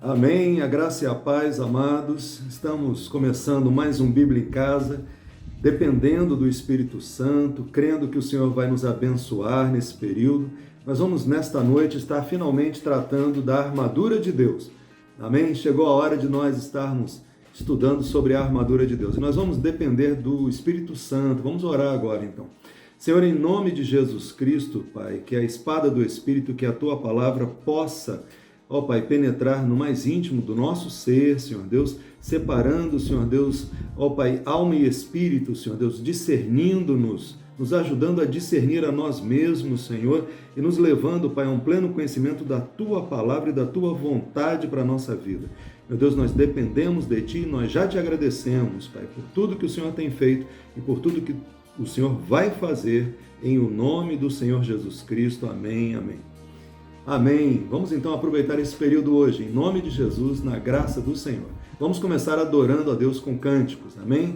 Amém, a graça e a paz, amados. Estamos começando mais um Bíblia em Casa, dependendo do Espírito Santo, crendo que o Senhor vai nos abençoar nesse período. Nós vamos, nesta noite, estar finalmente tratando da armadura de Deus. Amém? Chegou a hora de nós estarmos estudando sobre a armadura de Deus. E nós vamos depender do Espírito Santo. Vamos orar agora, então. Senhor, em nome de Jesus Cristo, Pai, que a espada do Espírito, que a Tua palavra possa, ó Pai, penetrar no mais íntimo do nosso ser, Senhor Deus, separando, Senhor Deus, ó Pai, alma e espírito, Senhor Deus, discernindo-nos, nos ajudando a discernir a nós mesmos, Senhor, e nos levando, Pai, a um pleno conhecimento da Tua palavra e da Tua vontade para a nossa vida. Meu Deus, nós dependemos de Ti e nós já Te agradecemos, Pai, por tudo que o Senhor tem feito e por tudo que o Senhor vai fazer, em o nome do Senhor Jesus Cristo. Amém, amém. Amém. Vamos então aproveitar esse período hoje, em nome de Jesus, na graça do Senhor. Vamos começar adorando a Deus com cânticos. Amém?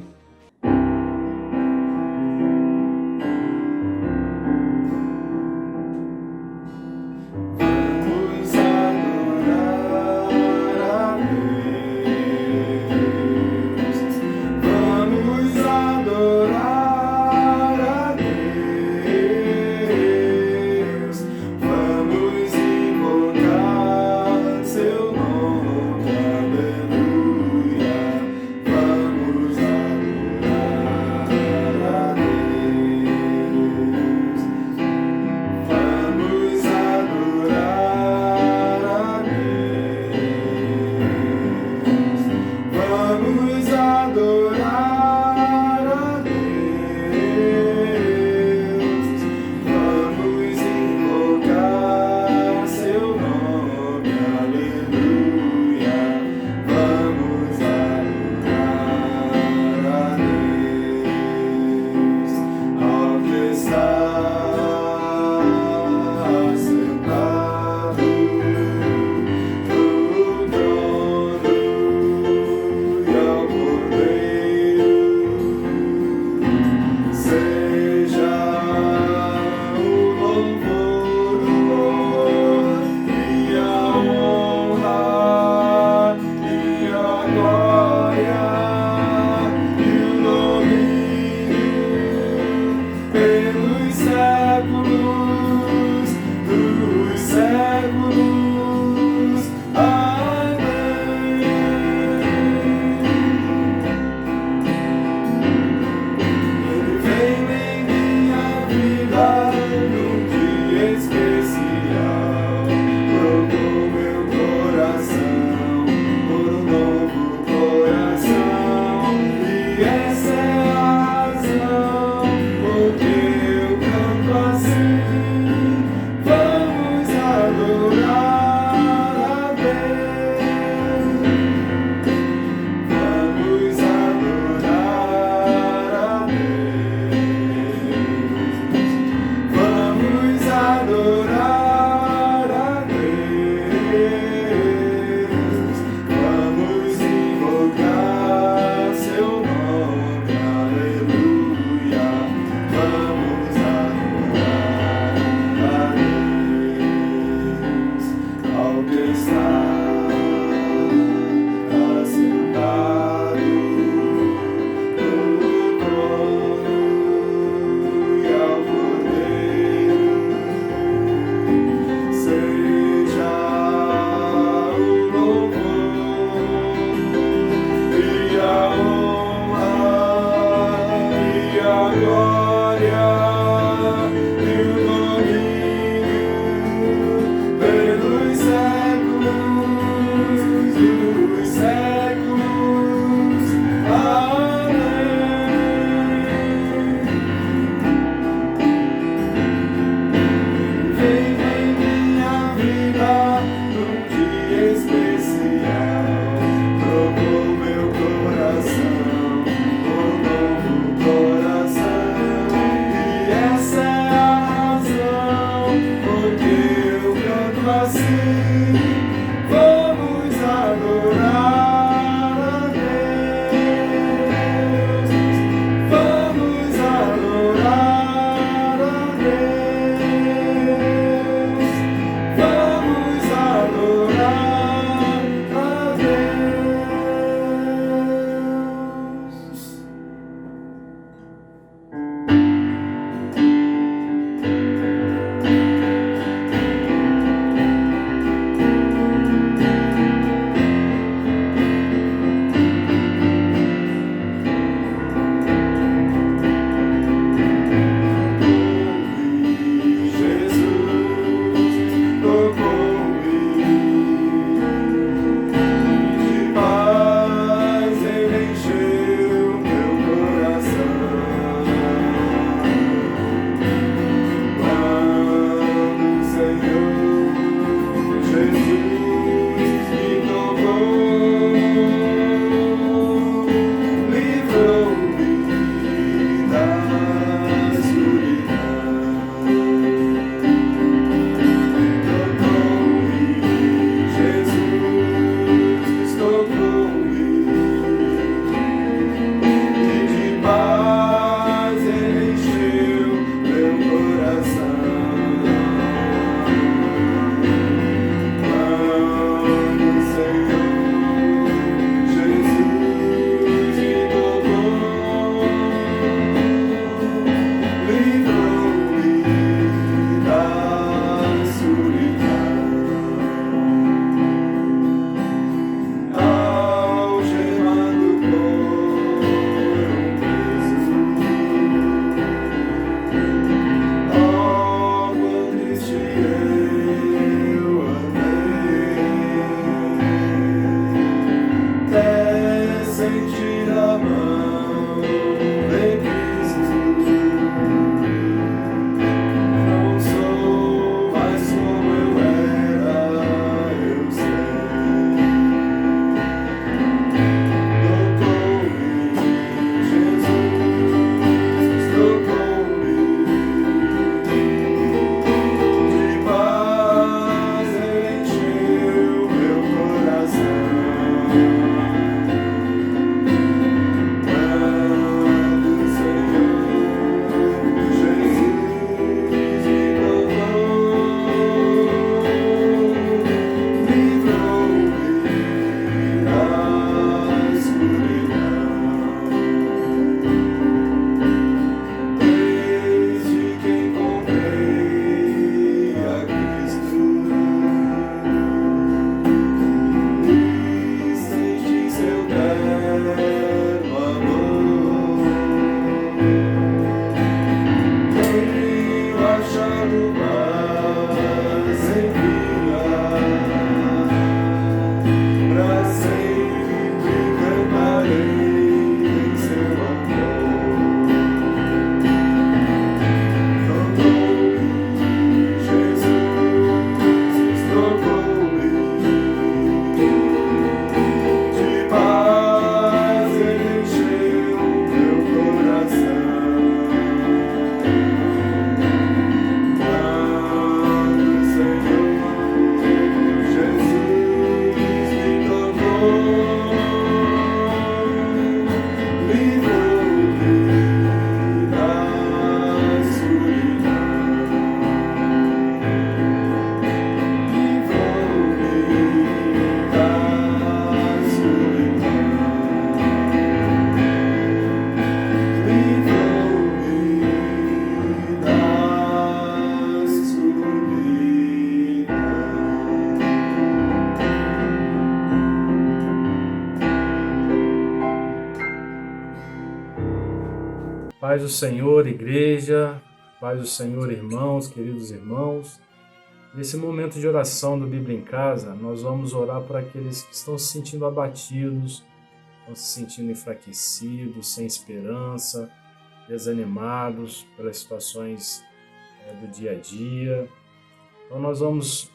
Paz do Senhor, igreja, paz do Senhor, irmãos, queridos irmãos. Nesse momento de oração do Bíblia em Casa, nós vamos orar por aqueles que estão se sentindo abatidos, estão se sentindo enfraquecidos, sem esperança, desanimados pelas situações do dia a dia. Então nós vamos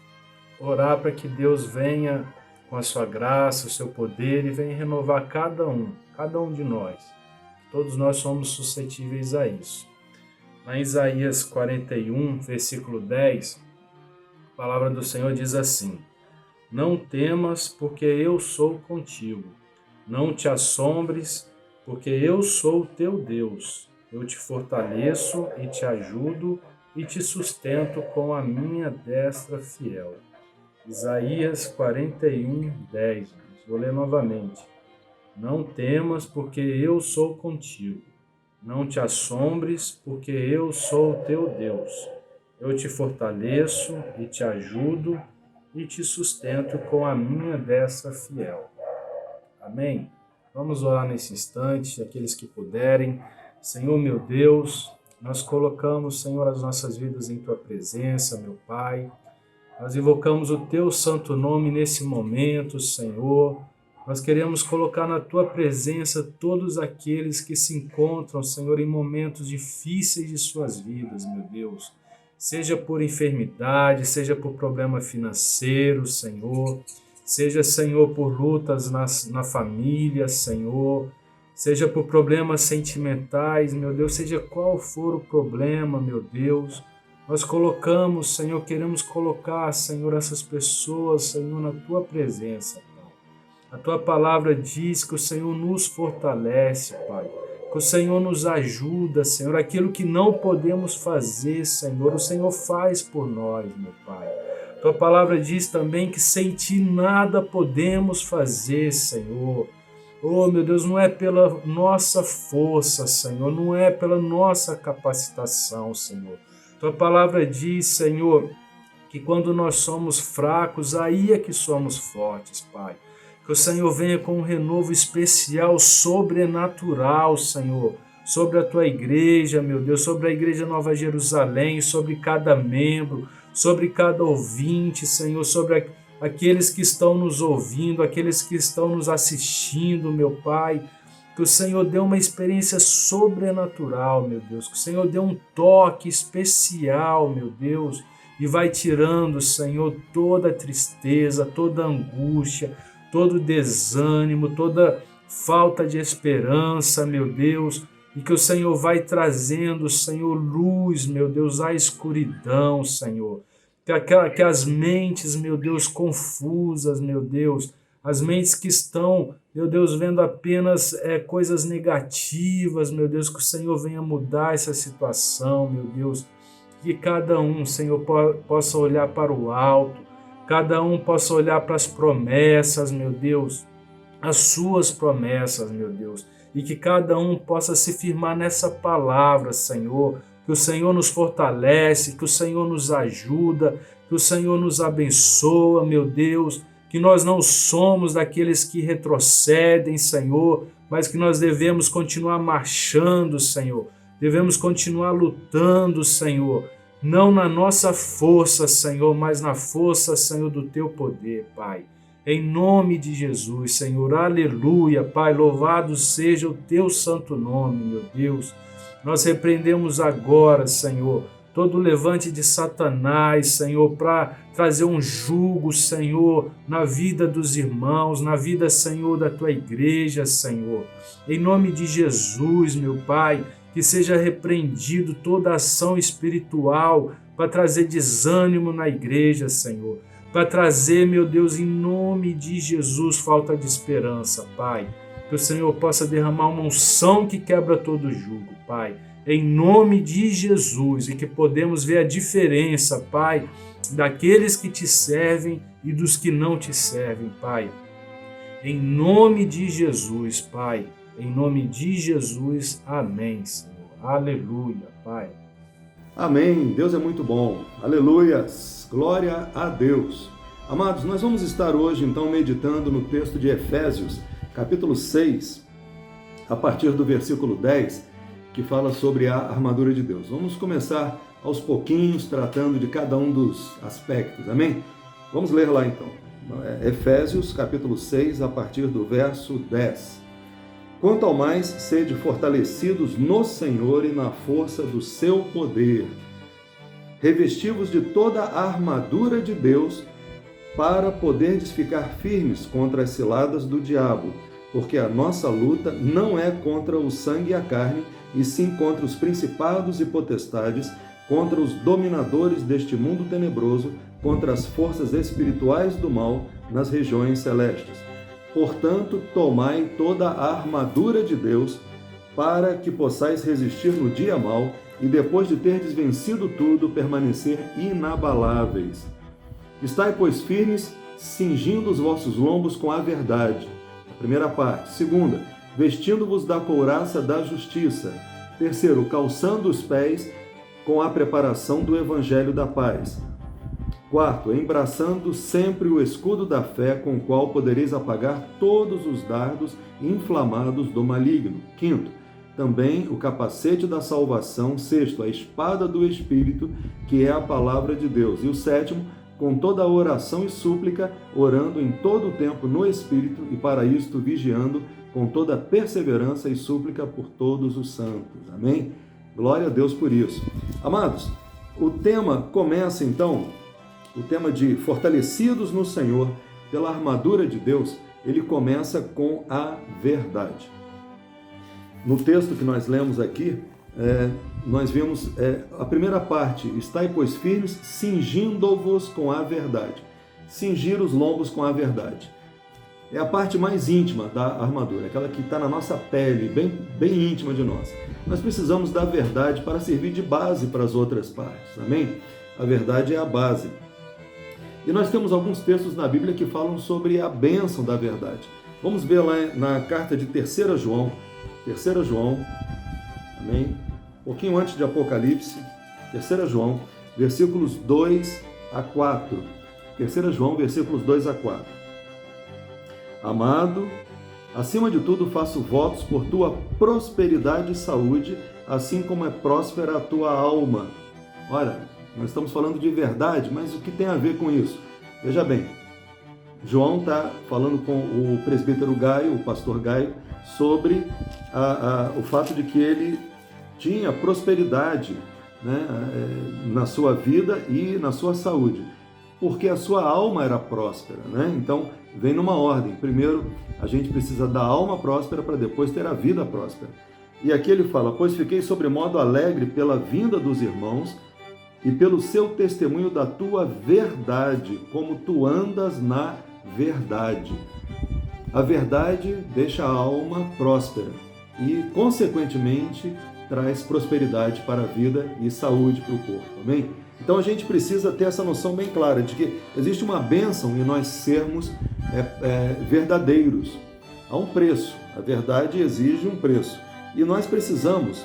orar para que Deus venha com a sua graça, o seu poder e venha renovar cada um de nós. Todos nós somos suscetíveis a isso. Na Isaías 41, versículo 10, a palavra do Senhor diz assim: Não temas, porque eu sou contigo. Não te assombres, porque eu sou o teu Deus. Eu te fortaleço e te ajudo e te sustento com a minha destra fiel. Isaías 41, 10. Vou ler novamente. Não temas, porque eu sou contigo. Não te assombres, porque eu sou o teu Deus. Eu te fortaleço e te ajudo e te sustento com a minha destra fiel. Amém? Vamos orar nesse instante, aqueles que puderem. Senhor meu Deus, nós colocamos, Senhor, as nossas vidas em tua presença, meu Pai. Nós invocamos o teu santo nome nesse momento, Senhor. Nós queremos colocar na tua presença todos aqueles que se encontram, Senhor, em momentos difíceis de suas vidas, meu Deus. Seja por enfermidade, seja por problema financeiro, Senhor. Seja, Senhor, por lutas na família, Senhor. Seja por problemas sentimentais, meu Deus. Seja qual for o problema, meu Deus. Nós colocamos, Senhor, queremos colocar, Senhor, essas pessoas, Senhor, na tua presença. A tua palavra diz que o Senhor nos fortalece, Pai. Que o Senhor nos ajuda, Senhor. Aquilo que não podemos fazer, Senhor, o Senhor faz por nós, meu Pai. A tua palavra diz também que sem ti nada podemos fazer, Senhor. Oh, meu Deus, não é pela nossa força, Senhor. Não é pela nossa capacitação, Senhor. A tua palavra diz, Senhor, que quando nós somos fracos, aí é que somos fortes, Pai. Que o Senhor venha com um renovo especial, sobrenatural, Senhor, sobre a tua igreja, meu Deus, sobre a Igreja Nova Jerusalém, sobre cada membro, sobre cada ouvinte, Senhor, sobre aqueles que estão nos ouvindo, aqueles que estão nos assistindo, meu Pai. Que o Senhor dê uma experiência sobrenatural, meu Deus. Que o Senhor dê um toque especial, meu Deus, e vai tirando, Senhor, toda tristeza, toda angústia, todo desânimo, toda falta de esperança, meu Deus, e que o Senhor vai trazendo, Senhor, luz, meu Deus, à escuridão, Senhor. Que as mentes, meu Deus, confusas, meu Deus, as mentes que estão, meu Deus, vendo apenas coisas negativas, meu Deus, que o Senhor venha mudar essa situação, meu Deus, que cada um, Senhor, possa olhar para o alto, cada um possa olhar para as promessas, meu Deus, as suas promessas, meu Deus, e que cada um possa se firmar nessa palavra, Senhor, que o Senhor nos fortalece, que o Senhor nos ajuda, que o Senhor nos abençoa, meu Deus, que nós não somos daqueles que retrocedem, Senhor, mas que nós devemos continuar marchando, Senhor, devemos continuar lutando, Senhor, não na nossa força, Senhor, mas na força, Senhor, do teu poder, Pai. Em nome de Jesus, Senhor, aleluia, Pai, louvado seja o teu santo nome, meu Deus. Nós repreendemos agora, Senhor, todo levante de Satanás, Senhor, para trazer um jugo, Senhor, na vida dos irmãos, na vida, Senhor, da tua igreja, Senhor. Em nome de Jesus, meu Pai, que seja repreendido toda ação espiritual para trazer desânimo na igreja, Senhor. para trazer, meu Deus, em nome de Jesus, falta de esperança, Pai. Que o Senhor possa derramar uma unção que quebra todo jugo, Pai. Em nome de Jesus, e que podemos ver a diferença, Pai, daqueles que te servem e dos que não te servem, Pai. Em nome de Jesus, Pai. Em nome de Jesus, amém, Senhor. Aleluia, Pai. Amém. Deus é muito bom. Aleluias. Glória a Deus. Amados, nós vamos estar hoje, então, meditando no texto de Efésios, capítulo 6, a partir do versículo 10, que fala sobre a armadura de Deus. Vamos começar aos pouquinhos, tratando de cada um dos aspectos, amém? Vamos ler lá então. Efésios, capítulo 6, a partir do verso 10. Quanto ao mais, sede fortalecidos no Senhor e na força do seu poder. Revesti-vos de toda a armadura de Deus, para poderdes ficar firmes contra as ciladas do diabo, porque a nossa luta não é contra o sangue e a carne, e sim contra os principados e potestades, contra os dominadores deste mundo tenebroso, contra as forças espirituais do mal nas regiões celestes. Portanto, tomai toda a armadura de Deus, para que possais resistir no dia mau, e depois de terdes vencido tudo, permanecer inabaláveis. Estai, pois, firmes, cingindo os vossos lombos com a verdade. A primeira parte. Segunda, vestindo-vos da couraça da justiça. Terceiro, calçando os pés com a preparação do evangelho da paz. Quarto, embraçando sempre o escudo da fé, com o qual podereis apagar todos os dardos inflamados do maligno. Quinto, também o capacete da salvação. Sexto, a espada do Espírito, que é a palavra de Deus. E o sétimo, com toda a oração e súplica, orando em todo o tempo no Espírito, e para isto vigiando com toda perseverança e súplica por todos os santos. Amém? Glória a Deus por isso. Amados, o tema começa então, o tema de fortalecidos no Senhor pela armadura de Deus, ele começa com a verdade. No texto que nós lemos aqui, nós vimos a primeira parte: estai, pois, firmes, cingindo-vos com a verdade. Cingir os lombos com a verdade. É a parte mais íntima da armadura, aquela que está na nossa pele, bem íntima de nós. Nós precisamos da verdade para servir de base para as outras partes, amém? A verdade é a base. E nós temos alguns textos na Bíblia que falam sobre a bênção da verdade. Vamos ver lá na carta de 3 João, amém? Um pouquinho antes de Apocalipse, 3 João, versículos 2 a 4. 3 João, versículos 2 a 4. Amado, acima de tudo faço votos por tua prosperidade e saúde, assim como é próspera a tua alma. Ora, nós estamos falando de verdade, mas o que tem a ver com isso? Veja bem, João está falando com o presbítero Gaio, o pastor Gaio, sobre o fato de que ele tinha prosperidade, né, na sua vida e na sua saúde, porque a sua alma era próspera, né? Então, vem numa ordem. Primeiro, a gente precisa da alma próspera para depois ter a vida próspera. E aqui ele fala: pois fiquei sobremodo alegre pela vinda dos irmãos e pelo seu testemunho da tua verdade, como tu andas na verdade. A verdade deixa a alma próspera e, consequentemente, traz prosperidade para a vida e saúde para o corpo, amém? Então a gente precisa ter essa noção bem clara de que existe uma bênção em nós sermos verdadeiros. Há um preço, a verdade exige um preço. E nós precisamos,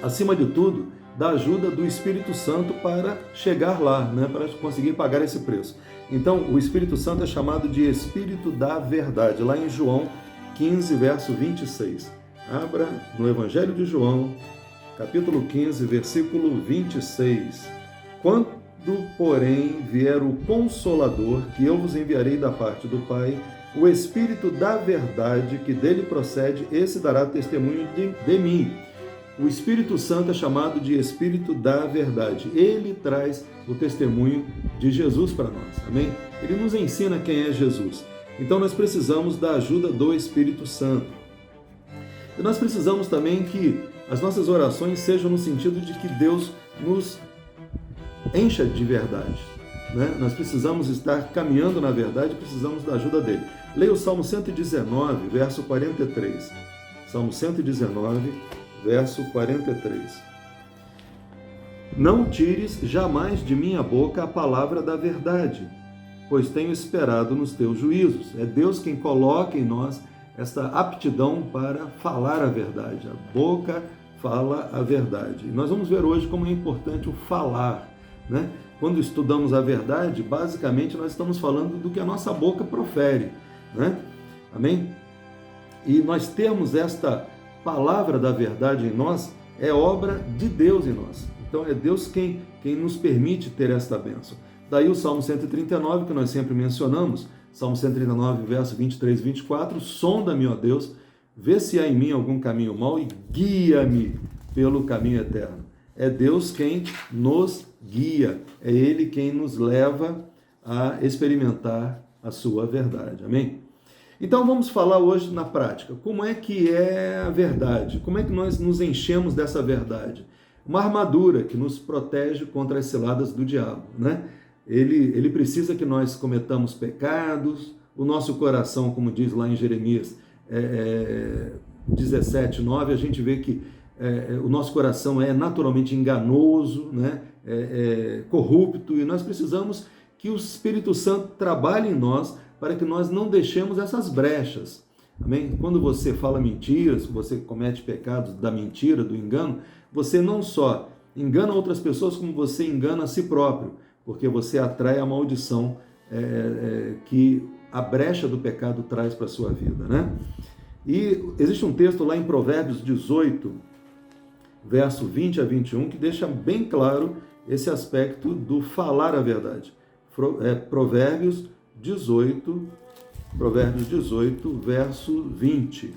acima de tudo, da ajuda do Espírito Santo para chegar lá, né, para conseguir pagar esse preço. Então o Espírito Santo é chamado de Espírito da Verdade, lá em João 15, verso 26. Abra no Evangelho de João, capítulo 15, versículo 26. Quando, porém, vier o Consolador, que eu vos enviarei da parte do Pai, o Espírito da Verdade, que dele procede, esse dará testemunho de mim. O Espírito Santo é chamado de Espírito da Verdade. Ele traz o testemunho de Jesus para nós, amém? Ele nos ensina quem é Jesus. Então nós precisamos da ajuda do Espírito Santo. E nós precisamos também que as nossas orações sejam no sentido de que Deus nos encha de verdade. né? Nós precisamos estar caminhando na verdade, precisamos da ajuda dele. Leia o Salmo 119, verso 43. Salmo 119, verso 43. Não tires jamais de minha boca a palavra da verdade, pois tenho esperado nos teus juízos. É Deus quem coloca em nós esta aptidão para falar a verdade. A boca fala a verdade. E nós vamos ver hoje como é importante o falar, né? Quando estudamos a verdade, basicamente nós estamos falando do que a nossa boca profere, né? Amém? E nós termos esta palavra da verdade em nós é obra de Deus em nós. Então é Deus quem nos permite ter esta bênção. Daí o Salmo 139, que nós sempre mencionamos, Salmo 139, verso 23 e 24, sonda-me, ó Deus, vê se há em mim algum caminho mau e guia-me pelo caminho eterno. É Deus quem nos guia, é Ele quem nos leva a experimentar a sua verdade. Amém? Então vamos falar hoje na prática, como é que é a verdade? Como é que nós nos enchemos dessa verdade? Uma armadura que nos protege contra as ciladas do diabo, né? Ele precisa que nós cometamos pecados, o nosso coração, como diz lá em Jeremias 17:9, a gente vê que o nosso coração é naturalmente enganoso, né? Corrupto, e nós precisamos que o Espírito Santo trabalhe em nós para que nós não deixemos essas brechas. Amém? Quando você fala mentiras, você comete pecados da mentira, do engano, você não só engana outras pessoas, como você engana a si próprio, porque você atrai a maldição que a brecha do pecado traz para a sua vida, né? E existe um texto lá em Provérbios 18, verso 20 a 21, que deixa bem claro esse aspecto do falar a verdade. Provérbios 18, verso 20.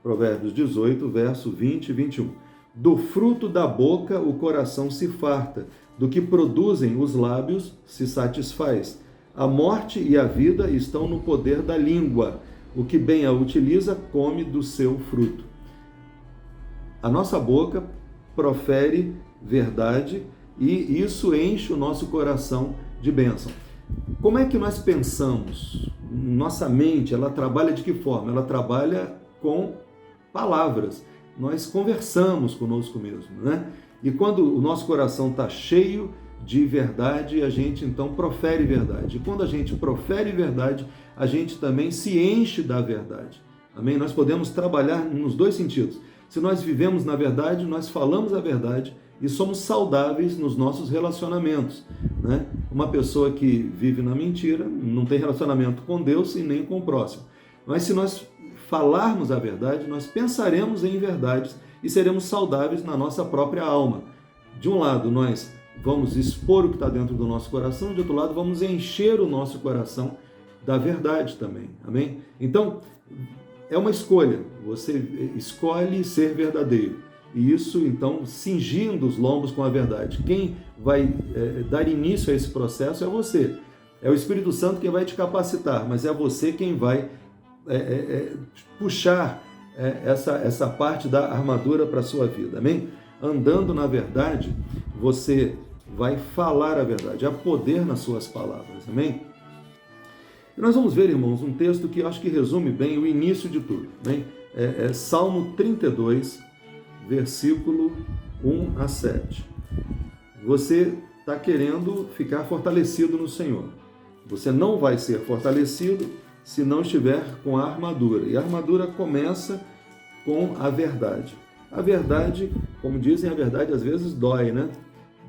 Provérbios 18, verso 20 e 21. Do fruto da boca o coração se farta, do que produzem os lábios se satisfaz. A morte e a vida estão no poder da língua. O que bem a utiliza, come do seu fruto. A nossa boca profere verdade e isso enche o nosso coração de bênção. Como é que nós pensamos? Nossa mente, ela trabalha de que forma? Ela trabalha com palavras. Nós conversamos conosco mesmo, né? E quando o nosso coração está cheio de verdade, a gente então profere verdade. E quando a gente profere verdade, a gente também se enche da verdade. Amém? Nós podemos trabalhar nos dois sentidos. Se nós vivemos na verdade, nós falamos a verdade e somos saudáveis nos nossos relacionamentos, né? Uma pessoa que vive na mentira não tem relacionamento com Deus e nem com o próximo. Mas se nós falarmos a verdade, nós pensaremos em verdades e seremos saudáveis na nossa própria alma. De um lado, nós vamos expor o que está dentro do nosso coração, de outro lado, vamos encher o nosso coração da verdade também. Amém? Então, é uma escolha. Você escolhe ser verdadeiro. E isso, então, cingindo os lombos com a verdade. Quem vai dar início a esse processo é você. É o Espírito Santo quem vai te capacitar, mas é você quem vai puxar essa parte da armadura para a sua vida. Amém? Andando na verdade, você vai falar a verdade. Há poder nas suas palavras. Amém? E nós vamos ver, irmãos, um texto que eu acho que resume bem o início de tudo. Amém? Salmo 32, versículo 1 a 7. Você está querendo ficar fortalecido no Senhor. Você não vai ser fortalecido se não estiver com a armadura. E a armadura começa com a verdade. A verdade, como dizem, a verdade às vezes dói, né?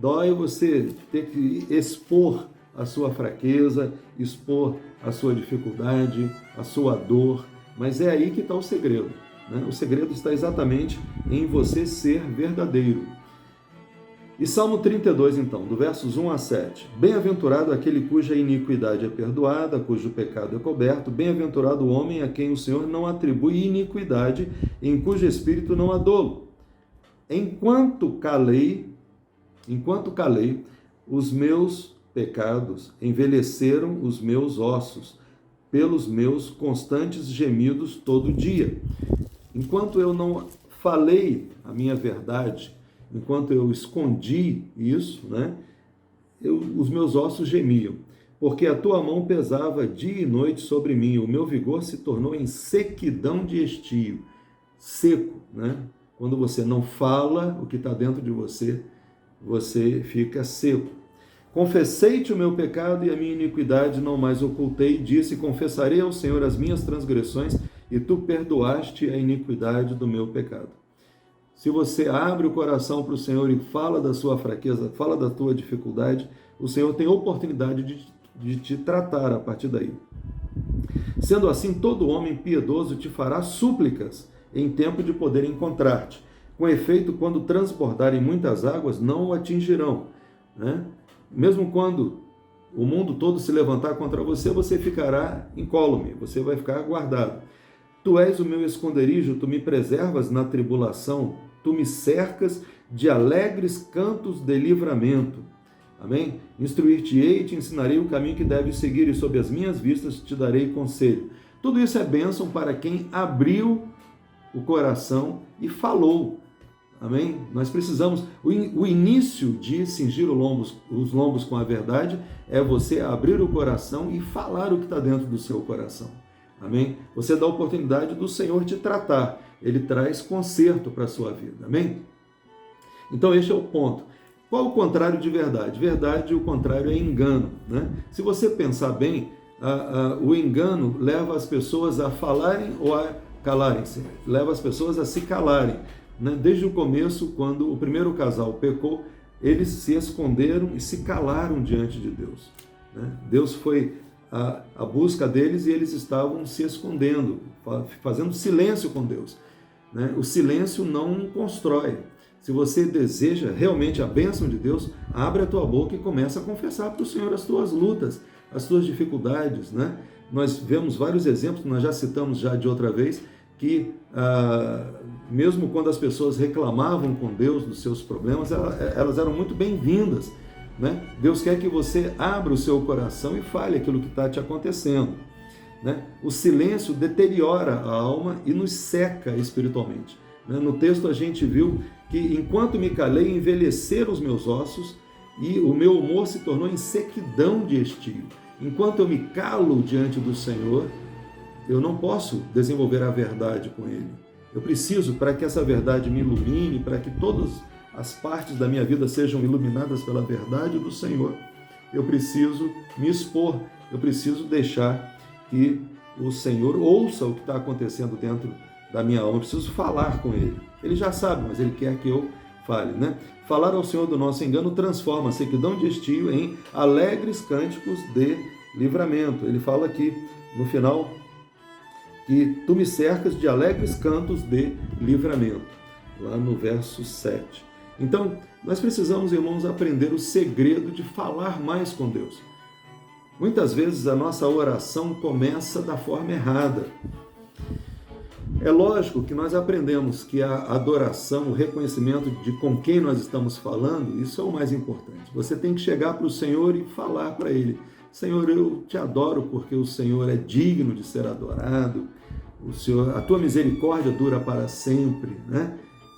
Dói você ter que expor a sua fraqueza, expor a sua dificuldade, a sua dor. Mas é aí que está o segredo, né? O segredo está exatamente em você ser verdadeiro. E Salmo 32, então, do versos 1 a 7. Bem-aventurado aquele cuja iniquidade é perdoada, cujo pecado é coberto. Bem-aventurado o homem a quem o Senhor não atribui iniquidade, em cujo espírito não há dolo. Enquanto calei, os meus pecados envelheceram os meus ossos, pelos meus constantes gemidos todo dia. Enquanto eu não falei a minha verdade, enquanto eu escondi isso, né? os meus ossos gemiam, porque a tua mão pesava dia e noite sobre mim, o meu vigor se tornou em sequidão de estio, seco, né? Quando você não fala o que está dentro de você, você fica seco. Confessei-te o meu pecado e a minha iniquidade não mais ocultei, disse, confessarei ao Senhor as minhas transgressões, e tu perdoaste a iniquidade do meu pecado. Se você abre o coração para o Senhor e fala da sua fraqueza, fala da tua dificuldade, o Senhor tem oportunidade de te tratar a partir daí. Sendo assim, todo homem piedoso te fará súplicas em tempo de poder encontrar-te. Com efeito, quando transbordarem muitas águas, não o atingirão, né? Mesmo quando o mundo todo se levantar contra você, você ficará incólume, você vai ficar guardado. Tu és o meu esconderijo, tu me preservas na tribulação, tu me cercas de alegres cantos de livramento. Amém? Instruir-te-ei e te ensinarei o caminho que deves seguir, e sob as minhas vistas te darei conselho. Tudo isso é bênção para quem abriu o coração e falou. Amém? Nós precisamos, o início de cingir os lombos com a verdade é você abrir o coração e falar o que está dentro do seu coração. Amém? Você dá a oportunidade do Senhor te tratar. Ele traz conserto para a sua vida. Amém? Então este é o ponto. Qual o contrário de verdade? Verdade, o contrário é engano, né? Se você pensar bem, o engano leva as pessoas a falarem ou a calarem-se. Leva as pessoas a se calarem. Desde o começo, quando o primeiro casal pecou, eles se esconderam e se calaram diante de Deus. Deus foi à busca deles e eles estavam se escondendo, fazendo silêncio com Deus. O silêncio não constrói. Se você deseja realmente a bênção de Deus, abre a tua boca e começa a confessar para o Senhor as tuas lutas, as tuas dificuldades. Nós vemos vários exemplos, nós já citamos já de outra vez, que mesmo quando as pessoas reclamavam com Deus dos seus problemas, elas eram muito bem-vindas. Deus quer que você abra o seu coração e fale aquilo que está te acontecendo. O silêncio deteriora a alma e nos seca espiritualmente. No texto a gente viu que enquanto me calei, envelheceram os meus ossos e o meu humor se tornou em sequidão de estio. Enquanto eu me calo diante do Senhor, eu não posso desenvolver a verdade com Ele. Eu preciso, para que essa verdade me ilumine, para que todas as partes da minha vida sejam iluminadas pela verdade do Senhor, eu preciso me expor, eu preciso deixar que o Senhor ouça o que está acontecendo dentro da minha alma, eu preciso falar com Ele. Ele já sabe, mas Ele quer que eu fale. Falar ao Senhor do nosso engano transforma a sequidão de estio em alegres cânticos de livramento. Ele fala aqui no final que tu me cercas de alegres cantos de livramento, lá no verso 7. Então, nós precisamos, irmãos, aprender o segredo de falar mais com Deus. Muitas vezes a nossa oração começa da forma errada. É lógico que nós aprendemos que a adoração, o reconhecimento de com quem nós estamos falando, isso é o mais importante. Você tem que chegar para o Senhor e falar para Ele: Senhor, eu te adoro porque o Senhor é digno de ser adorado, o Senhor, a tua misericórdia dura para sempre,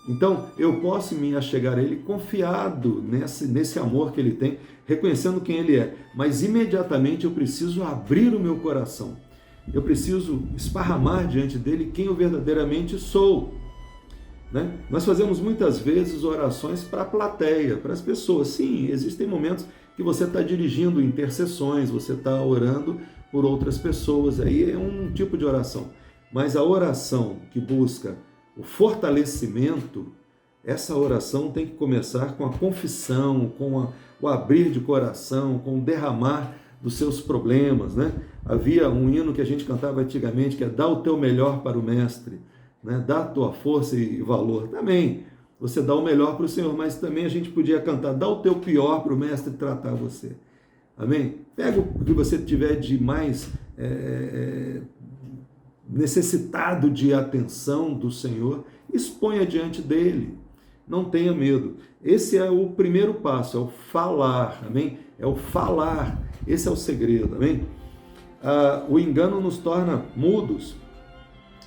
Então, eu posso me achegar a Ele confiado nesse amor que Ele tem, reconhecendo quem Ele é, mas imediatamente eu preciso abrir o meu coração. Eu preciso esparramar diante dEle quem eu verdadeiramente sou. Nós fazemos muitas vezes orações para a plateia, para as pessoas. Sim, existem momentos que você está dirigindo intercessões, você está orando por outras pessoas, aí é um tipo de oração. Mas a oração que busca o fortalecimento, essa oração tem que começar com a confissão, com o abrir de coração, com o derramar dos seus problemas. Havia um hino que a gente cantava antigamente, que é: dá o teu melhor para o mestre, dá a tua força e valor. Também você dá o melhor para o Senhor, mas também a gente podia cantar: dá o teu pior para o mestre tratar você. Amém? Pega o que você tiver de mais necessitado de atenção do Senhor, exponha diante dele. Não tenha medo. Esse é o primeiro passo, é o falar, amém? É o falar, esse é o segredo, amém? O engano nos torna mudos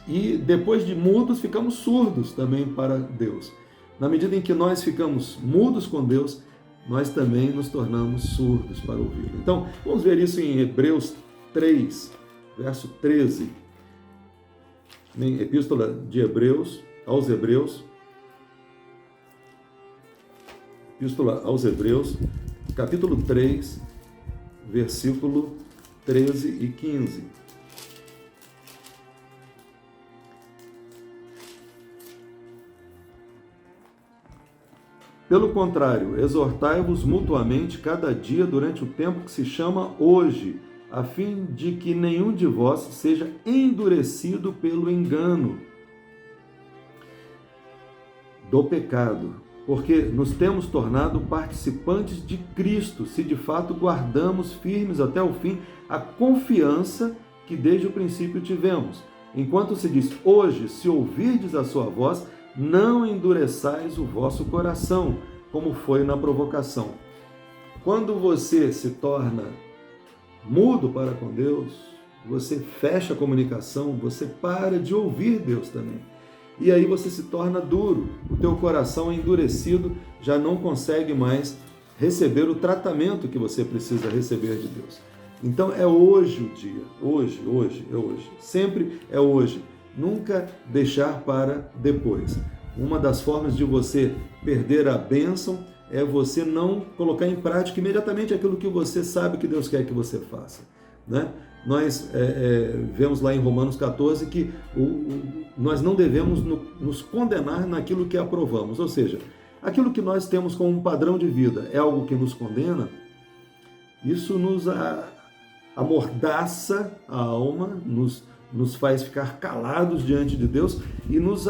e depois de mudos ficamos surdos também para Deus. Na medida em que nós ficamos mudos com Deus, nós também nos tornamos surdos para ouvi-lo. Então, vamos ver isso em Hebreus 3, verso 13. Epístola de Hebreus, aos Hebreus, Epístola aos Hebreus, capítulo 3, versículo 13 e 15. Pelo contrário, exortai-vos mutuamente cada dia durante o tempo que se chama hoje, a fim de que nenhum de vós seja endurecido pelo engano do pecado, porque nos temos tornado participantes de Cristo, se de fato guardamos firmes até o fim a confiança que desde o princípio tivemos. Enquanto se diz, hoje, se ouvirdes a sua voz, não endureçais o vosso coração, como foi na provocação. Quando você se torna mudo para com Deus, você fecha a comunicação, você para de ouvir Deus também. E aí você se torna duro, o teu coração é endurecido, já não consegue mais receber o tratamento que você precisa receber de Deus. Então é hoje o dia, hoje, sempre é hoje. Nunca deixar para depois. Uma das formas de você perder a bênção é você não colocar em prática imediatamente aquilo que você sabe que Deus quer que você faça, né? Nós vemos lá em Romanos 14 que nós não devemos nos condenar naquilo que aprovamos, ou seja, aquilo que nós temos como um padrão de vida é algo que nos condena, isso nos amordaça a alma, nos faz ficar calados diante de Deus e nos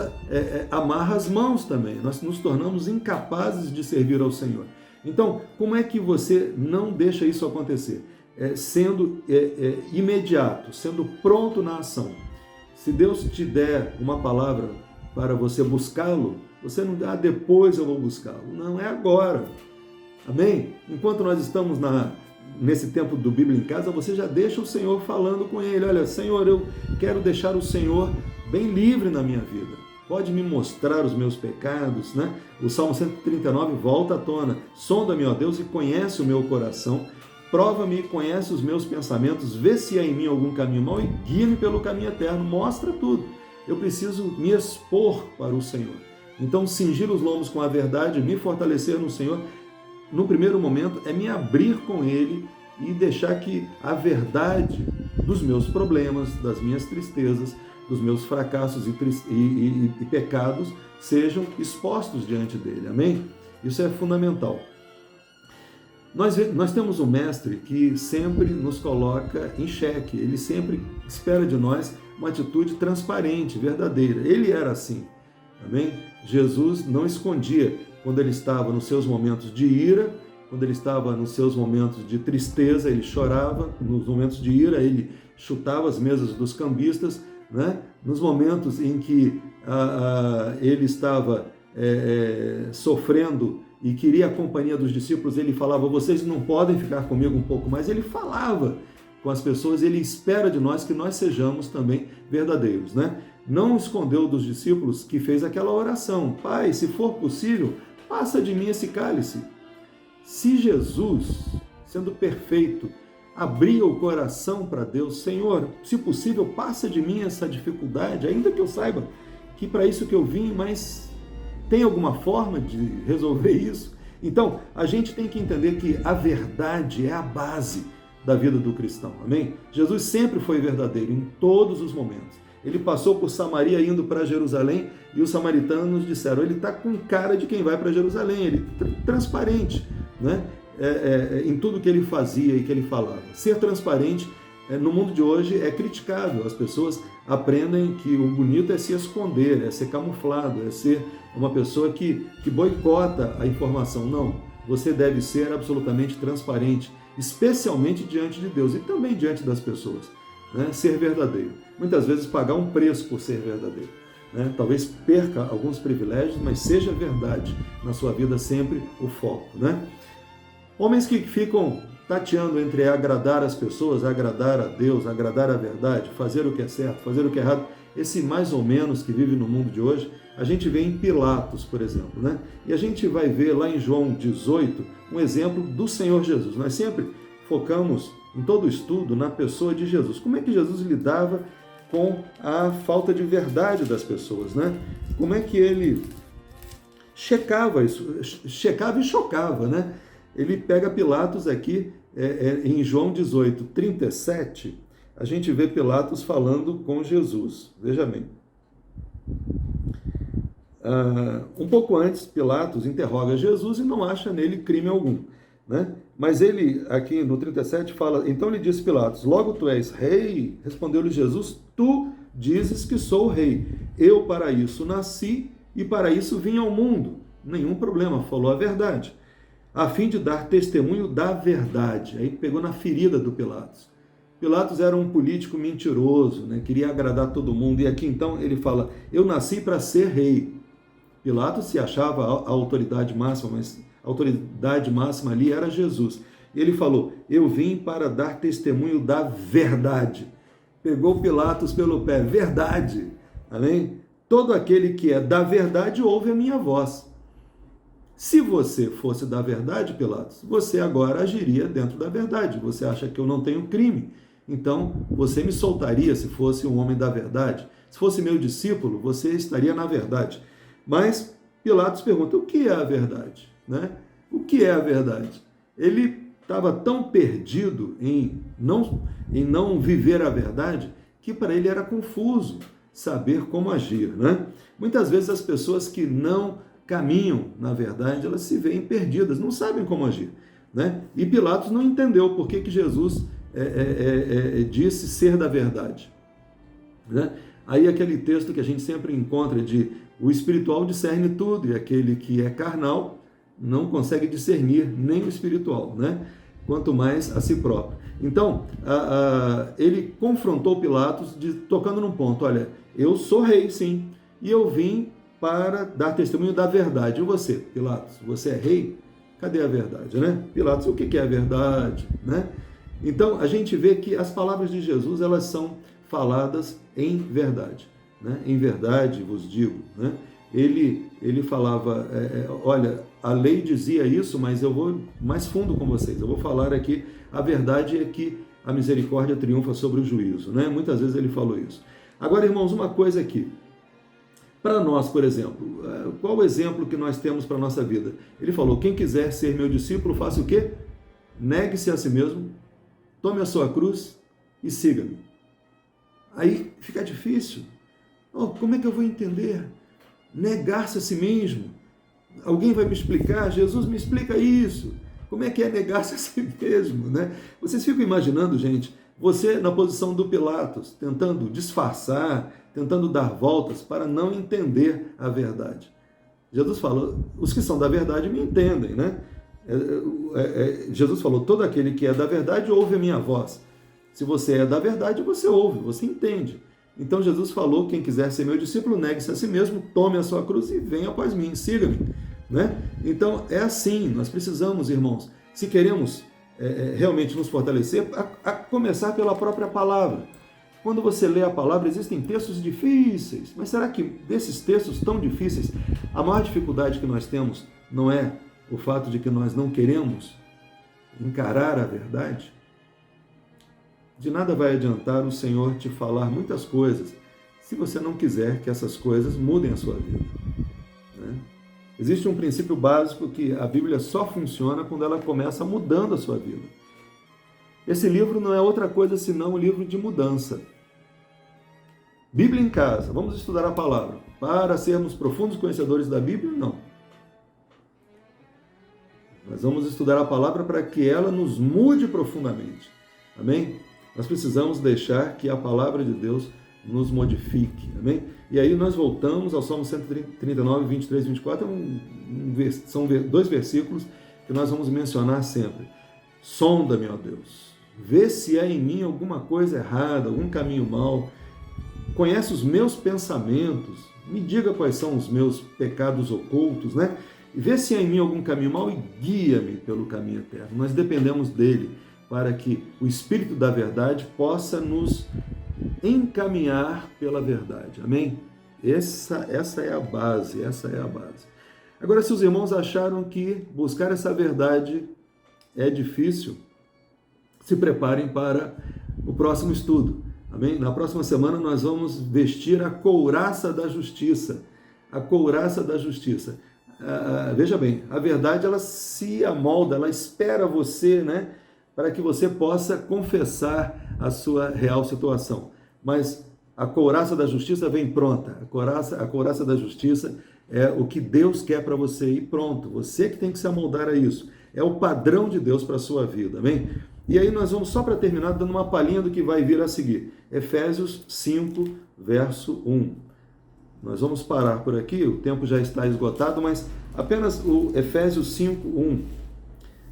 amarra as mãos também. Nós nos tornamos incapazes de servir ao Senhor. Então, como é que você não deixa isso acontecer? Sendo imediato, sendo pronto na ação. Se Deus te der uma palavra para você buscá-lo, você não dá, depois eu vou buscá-lo. Não, é agora. Amém? Enquanto nós estamos nesse tempo do Bíblia em Casa, você já deixa o Senhor falando com ele. Olha, Senhor, eu quero deixar o Senhor bem livre na minha vida. Pode me mostrar os meus pecados, né? O Salmo 139 volta à tona. Sonda-me, ó Deus, e conhece o meu coração. Prova-me e conhece os meus pensamentos. Vê se há em mim algum caminho mau e guia-me pelo caminho eterno. Mostra tudo. Eu preciso me expor para o Senhor. Então, cingir os lombos com a verdade, me fortalecer no Senhor, no primeiro momento, é me abrir com Ele e deixar que a verdade dos meus problemas, das minhas tristezas, dos meus fracassos e pecados sejam expostos diante dele. Amém? Isso é fundamental. Nós temos um mestre que sempre nos coloca em xeque. Ele sempre espera de nós uma atitude transparente, verdadeira. Ele era assim. Amém? Jesus não escondia quando ele estava nos seus momentos de ira, quando ele estava nos seus momentos de tristeza, ele chorava, nos momentos de ira, ele chutava as mesas dos cambistas, né? Nos momentos em que ele estava sofrendo e queria a companhia dos discípulos, ele falava, vocês não podem ficar comigo um pouco mais. Ele falava com as pessoas, ele espera de nós que nós sejamos também verdadeiros, né? Não escondeu dos discípulos que fez aquela oração, Pai, se for possível, passa de mim esse cálice. Se Jesus, sendo perfeito, abria o coração para Deus, Senhor, se possível, passa de mim essa dificuldade, ainda que eu saiba que para isso que eu vim, mas tem alguma forma de resolver isso? Então, a gente tem que entender que a verdade é a base da vida do cristão, amém? Jesus sempre foi verdadeiro em todos os momentos. Ele passou por Samaria indo para Jerusalém e os samaritanos disseram, ele está com cara de quem vai para Jerusalém, ele transparente, né? Em tudo que ele fazia e que ele falava. Ser transparente no mundo de hoje é criticável. As pessoas aprendem que o bonito é se esconder, é ser camuflado, é ser uma pessoa que boicota a informação. Não, você deve ser absolutamente transparente, especialmente diante de Deus e também diante das pessoas, né? Ser verdadeiro. Muitas vezes pagar um preço por ser verdadeiro, né? Talvez perca alguns privilégios, mas seja verdade na sua vida sempre o foco, né? Homens que ficam tateando entre agradar as pessoas, agradar a Deus, agradar a verdade, fazer o que é certo, fazer o que é errado, esse mais ou menos que vive no mundo de hoje, a gente vê em Pilatos, por exemplo, né? E a gente vai ver lá em João 18 um exemplo do Senhor Jesus. Nós sempre focamos em todo o estudo na pessoa de Jesus. Como é que Jesus lidava com a falta de verdade das pessoas, né? Como é que ele checava isso, checava e chocava, né? Ele pega Pilatos aqui, em João 18, 37, a gente vê Pilatos falando com Jesus. Veja bem. Um pouco antes, Pilatos interroga Jesus e não acha nele crime algum, né? Mas ele, aqui no 37, fala, então lhe disse Pilatos, logo tu és rei? Respondeu-lhe Jesus, tu dizes que sou rei. Eu para isso nasci e para isso vim ao mundo. Nenhum problema, falou a verdade. A fim de dar testemunho da verdade. Aí pegou na ferida do Pilatos. Pilatos era um político mentiroso, né? Queria agradar todo mundo. E aqui então ele fala, eu nasci para ser rei. Pilatos se achava a autoridade máxima, mas a autoridade máxima ali era Jesus. Ele falou, eu vim para dar testemunho da verdade. Pegou Pilatos pelo pé, verdade. Amém? Todo aquele que é da verdade ouve a minha voz. Se você fosse da verdade, Pilatos, você agora agiria dentro da verdade. Você acha que eu não tenho crime? Então, você me soltaria se fosse um homem da verdade. Se fosse meu discípulo, você estaria na verdade. Mas Pilatos pergunta, o que é a verdade? Né? O que é a verdade? Ele estava tão perdido em não viver a verdade que para ele era confuso saber como agir. Né? Muitas vezes as pessoas que não caminham na verdade, elas se veem perdidas, não sabem como agir. Né? E Pilatos não entendeu por que Jesus disse ser da verdade. Né? Aí aquele texto que a gente sempre encontra de o espiritual discerne tudo e aquele que é carnal não consegue discernir nem o espiritual, né? Quanto mais a si próprio. Então, ele confrontou Pilatos tocando num ponto, olha, eu sou rei, sim, e eu vim para dar testemunho da verdade. E você, Pilatos, você é rei? Cadê a verdade, né? Pilatos, o que é a verdade, né? Então, a gente vê que as palavras de Jesus, elas são faladas em verdade, né? Em verdade vos digo, né? Ele falava, olha, a lei dizia isso, mas eu vou mais fundo com vocês. Eu vou falar aqui, a verdade é que a misericórdia triunfa sobre o juízo, né? Muitas vezes ele falou isso. Agora, irmãos, uma coisa aqui. Para nós, por exemplo, qual o exemplo que nós temos para a nossa vida? Ele falou, quem quiser ser meu discípulo, faça o quê? Negue-se a si mesmo, tome a sua cruz e siga-me. Aí fica difícil. Como é que eu vou entender? Negar-se a si mesmo. Alguém vai me explicar? Jesus, me explica isso. Como é que é negar-se a si mesmo, né? Vocês ficam imaginando, gente, você na posição do Pilatos, tentando disfarçar, tentando dar voltas para não entender a verdade. Jesus falou, os que são da verdade me entendem, né? Jesus falou, todo aquele que é da verdade ouve a minha voz. Se você é da verdade, você ouve, você entende. Então Jesus falou, quem quiser ser meu discípulo, negue-se a si mesmo, tome a sua cruz e venha após mim, siga-me. Né? Então é assim, nós precisamos, irmãos, se queremos realmente nos fortalecer, a começar pela própria palavra. Quando você lê a palavra, existem textos difíceis, mas será que desses textos tão difíceis, a maior dificuldade que nós temos não é o fato de que nós não queremos encarar a verdade? De nada vai adiantar o Senhor te falar muitas coisas se você não quiser que essas coisas mudem a sua vida. Né? Existe um princípio básico que a Bíblia só funciona quando ela começa mudando a sua vida. Esse livro não é outra coisa senão um livro de mudança. Bíblia em casa, vamos estudar a palavra. Para sermos profundos conhecedores da Bíblia, não. Nós vamos estudar a palavra para que ela nos mude profundamente. Amém? Nós precisamos deixar que a palavra de Deus nos modifique. Amém? E aí nós voltamos ao Salmo 139, 23 e 24. São dois versículos que nós vamos mencionar sempre. Sonda-me, ó Deus. Vê se há em mim alguma coisa errada, algum caminho mau. Conhece os meus pensamentos. Me diga quais são os meus pecados ocultos, né? E vê se há em mim algum caminho mau e guia-me pelo caminho eterno. Nós dependemos dele para que o Espírito da verdade possa nos encaminhar pela verdade. Amém? Essa é a base, essa é a base. Agora, se os irmãos acharam que buscar essa verdade é difícil, se preparem para o próximo estudo. Amém? Na próxima semana nós vamos vestir a couraça da justiça. A couraça da justiça. Veja bem, a verdade ela se amolda, ela espera você, né? Para que você possa confessar a sua real situação. Mas a couraça da justiça vem pronta. A couraça da justiça é o que Deus quer para você e pronto. Você que tem que se amoldar a isso. É o padrão de Deus para a sua vida, amém? E aí nós vamos, só para terminar, dando uma palhinha do que vai vir a seguir. Efésios 5, verso 1. Nós vamos parar por aqui, o tempo já está esgotado, mas apenas o Efésios 5, 1.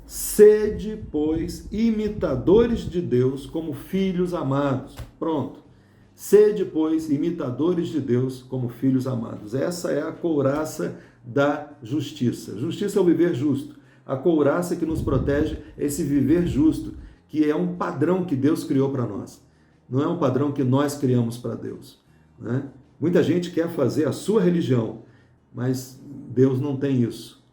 Sede, pois, imitadores de Deus como filhos amados. Pronto. Sede, pois, imitadores de Deus como filhos amados. Essa é a couraça da justiça. Justiça é o viver justo. A couraça que nos protege é esse viver justo, que é um padrão que Deus criou para nós. Não é um padrão que nós criamos para Deus, né? Muita gente quer fazer a sua religião, mas Deus não tem isso.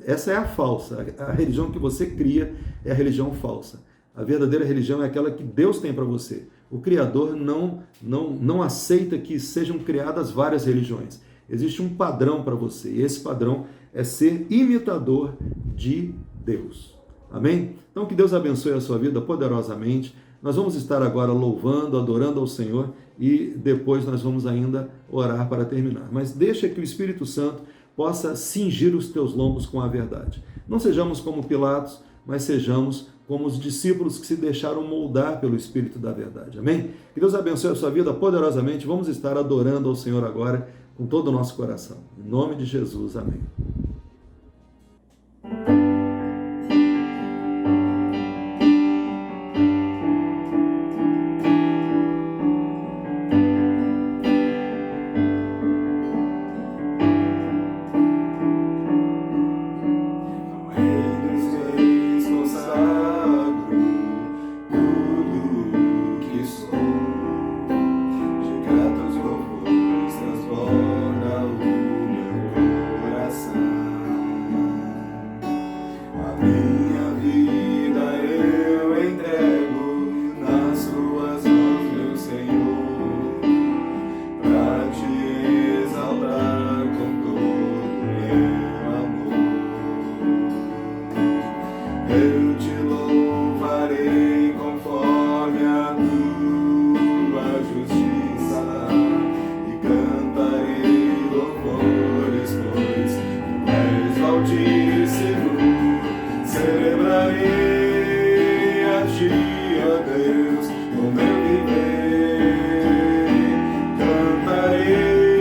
Essa é a falsa. A religião que você cria é a religião falsa. A verdadeira religião é aquela que Deus tem para você. O Criador não aceita que sejam criadas várias religiões. Existe um padrão para você, e esse padrão é ser imitador de Deus. Amém? Então que Deus abençoe a sua vida poderosamente. Nós vamos estar agora louvando, adorando ao Senhor e depois nós vamos ainda orar para terminar. Mas deixa que o Espírito Santo possa cingir os teus lombos com a verdade. Não sejamos como Pilatos, mas sejamos como os discípulos que se deixaram moldar pelo Espírito da verdade. Amém? Que Deus abençoe a sua vida poderosamente. Vamos estar adorando ao Senhor agora com todo o nosso coração. Em nome de Jesus. Amém. Deus, no meu viver, cantarei.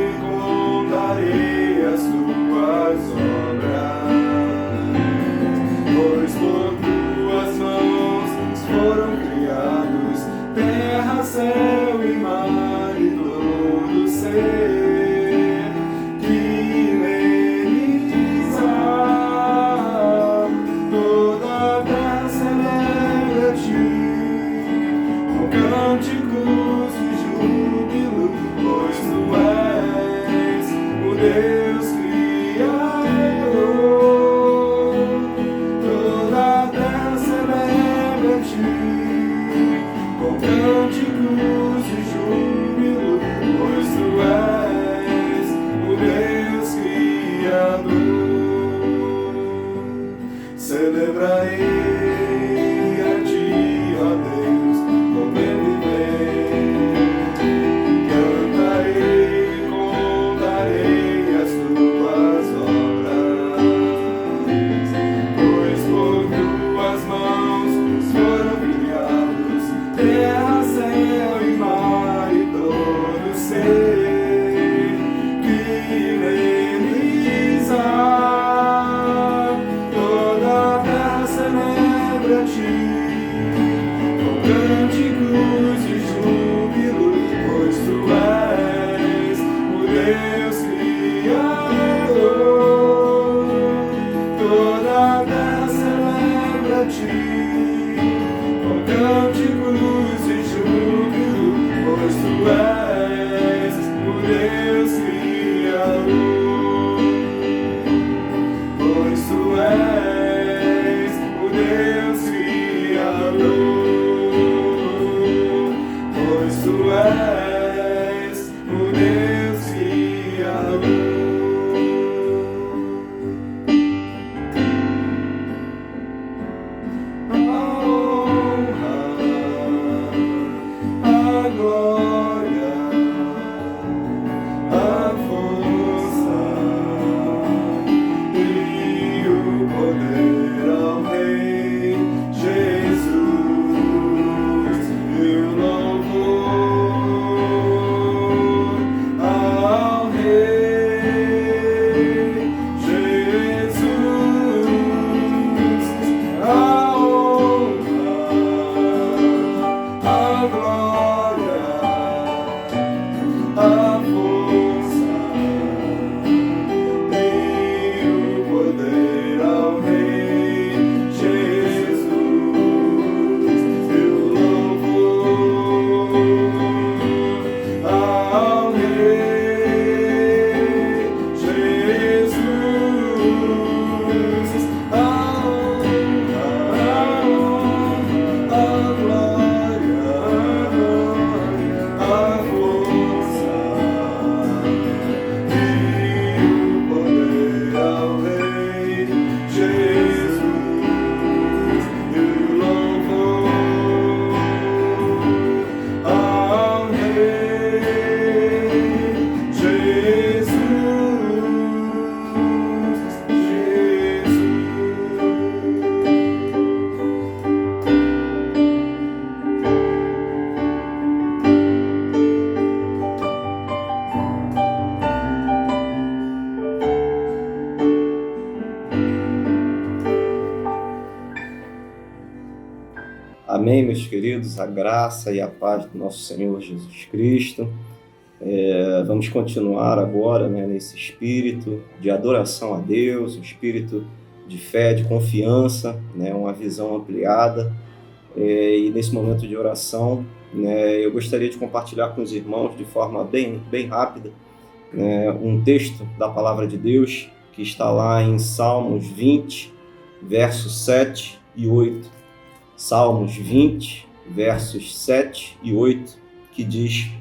Amém, meus queridos, a graça e a paz do nosso Senhor Jesus Cristo. Vamos continuar agora, nesse espírito de adoração a Deus, um espírito de fé, de confiança, uma visão ampliada. E nesse momento de oração, eu gostaria de compartilhar com os irmãos de forma bem rápida um texto da Palavra de Deus que está lá em Salmos 20, versos 7 e 8. Salmos 20, versos 7 e 8, que diz: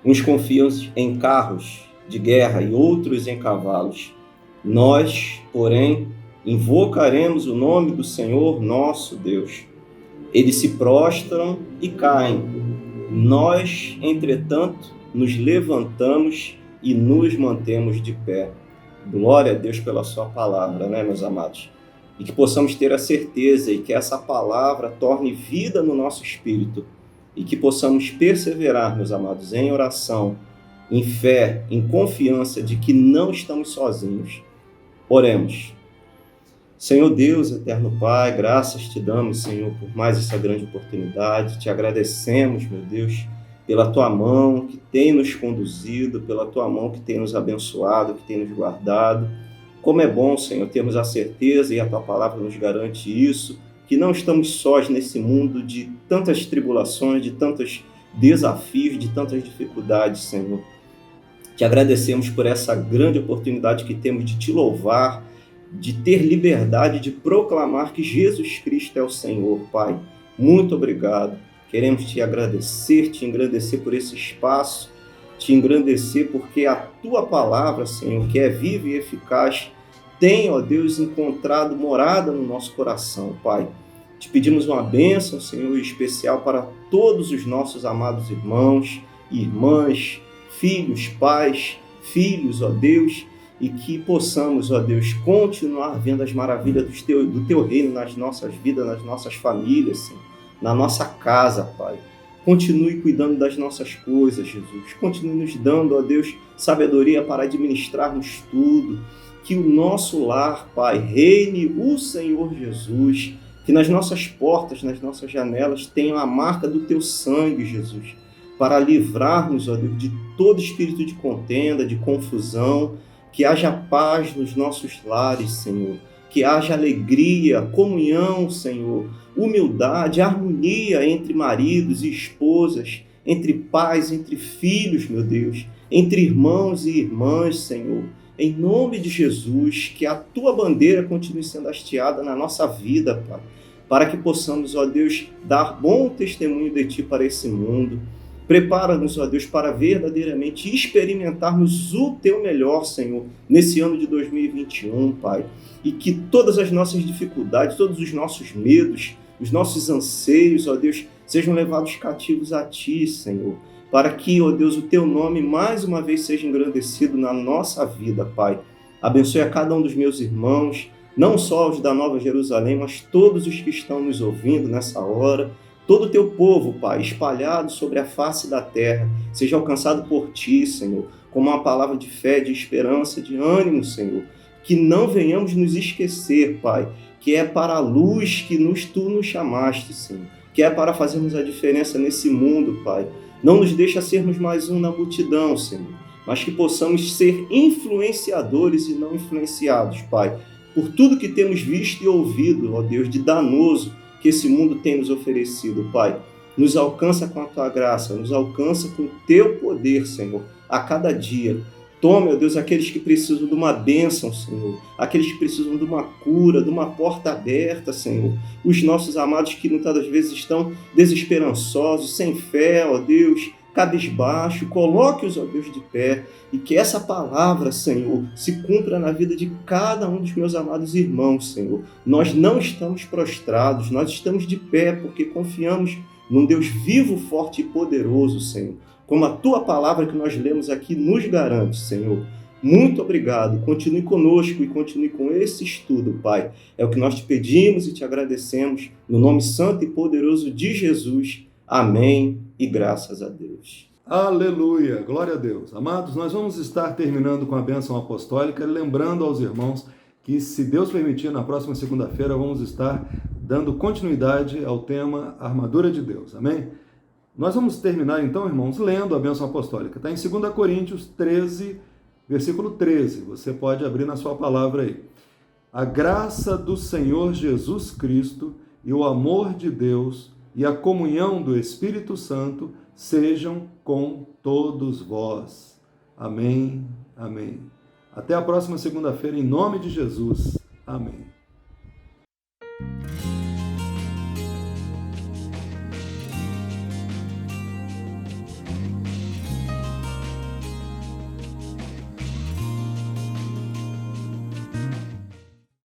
uns confiam em carros de guerra e outros em cavalos. Nós, porém, invocaremos o nome do Senhor nosso Deus. Eles se prostram e caem. Nós, entretanto, nos levantamos e nos mantemos de pé. Glória a Deus pela sua palavra, meus amados? E que possamos ter a certeza e que essa palavra torne vida no nosso espírito e que possamos perseverar, meus amados, em oração, em fé, em confiança de que não estamos sozinhos. Oremos. Senhor Deus, eterno Pai, graças te damos, Senhor, por mais essa grande oportunidade. Te agradecemos, meu Deus, pela tua mão que tem nos conduzido, pela tua mão que tem nos abençoado, que tem nos guardado. Como é bom, Senhor, termos a certeza, e a Tua Palavra nos garante isso, que não estamos sós nesse mundo de tantas tribulações, de tantos desafios, de tantas dificuldades, Senhor. Te agradecemos por essa grande oportunidade que temos de Te louvar, de ter liberdade de proclamar que Jesus Cristo é o Senhor, Pai. Muito obrigado. Queremos Te agradecer, Te engrandecer por esse espaço, Te engrandecer porque a Tua Palavra, Senhor, que é viva e eficaz, tem, ó Deus, encontrado morada no nosso coração, Pai. Te pedimos uma bênção, Senhor, especial para todos os nossos amados irmãos e irmãs, filhos, pais, filhos, ó Deus, e que possamos, ó Deus, continuar vendo as maravilhas do Teu reino nas nossas vidas, nas nossas famílias, Senhor, na nossa casa, Pai. Continue cuidando das nossas coisas, Jesus. Continue nos dando, ó Deus, sabedoria para administrarmos tudo. Que o nosso lar, Pai, reine o Senhor Jesus. Que nas nossas portas, nas nossas janelas, tenham a marca do Teu sangue, Jesus. Para livrarmos, ó Deus, de todo espírito de contenda, de confusão. Que haja paz nos nossos lares, Senhor. Que haja alegria, comunhão, Senhor, humildade, harmonia entre maridos e esposas, entre pais, entre filhos, meu Deus, entre irmãos e irmãs, Senhor. Em nome de Jesus, que a Tua bandeira continue sendo hasteada na nossa vida, Pai, para que possamos, ó Deus, dar bom testemunho de Ti para esse mundo. Prepara-nos, ó Deus, para verdadeiramente experimentarmos o Teu melhor, Senhor, nesse ano de 2021, Pai. E que todas as nossas dificuldades, todos os nossos medos, os nossos anseios, ó Deus, sejam levados cativos a Ti, Senhor. Para que, ó Deus, o Teu nome mais uma vez seja engrandecido na nossa vida, Pai. Abençoe a cada um dos meus irmãos, não só os da Nova Jerusalém, mas todos os que estão nos ouvindo nessa hora. Todo o Teu povo, Pai, espalhado sobre a face da terra, seja alcançado por Ti, Senhor, como uma palavra de fé, de esperança, de ânimo, Senhor. Que não venhamos nos esquecer, Pai, que é para a luz que Tu nos chamaste, Senhor, que é para fazermos a diferença nesse mundo, Pai. Não nos deixa sermos mais um na multidão, Senhor, mas que possamos ser influenciadores e não influenciados, Pai, por tudo que temos visto e ouvido, ó Deus, de danoso que esse mundo tem nos oferecido, Pai. Nos alcança com a Tua graça, nos alcança com o Teu poder, Senhor, a cada dia. Tome, ó Deus, aqueles que precisam de uma bênção, Senhor. Aqueles que precisam de uma cura, de uma porta aberta, Senhor. Os nossos amados que muitas das vezes estão desesperançosos, sem fé, ó Deus, cabisbaixo. Coloque-os, ó Deus, de pé. E que essa palavra, Senhor, se cumpra na vida de cada um dos meus amados irmãos, Senhor. Nós não estamos prostrados, nós estamos de pé porque confiamos num Deus vivo, forte e poderoso, Senhor. Como a Tua palavra que nós lemos aqui nos garante, Senhor. Muito obrigado. Continue conosco e continue com esse estudo, Pai. É o que nós Te pedimos e Te agradecemos. No nome santo e poderoso de Jesus. Amém e graças a Deus. Aleluia, glória a Deus. Amados, nós vamos estar terminando com a bênção apostólica, lembrando aos irmãos que, se Deus permitir, na próxima segunda-feira vamos estar dando continuidade ao tema Armadura de Deus. Amém? Nós vamos terminar então, irmãos, lendo a bênção apostólica. Está em 2 Coríntios 13, versículo 13. Você pode abrir na sua palavra aí. A graça do Senhor Jesus Cristo e o amor de Deus e a comunhão do Espírito Santo sejam com todos vós. Amém, amém. Até a próxima segunda-feira, em nome de Jesus. Amém.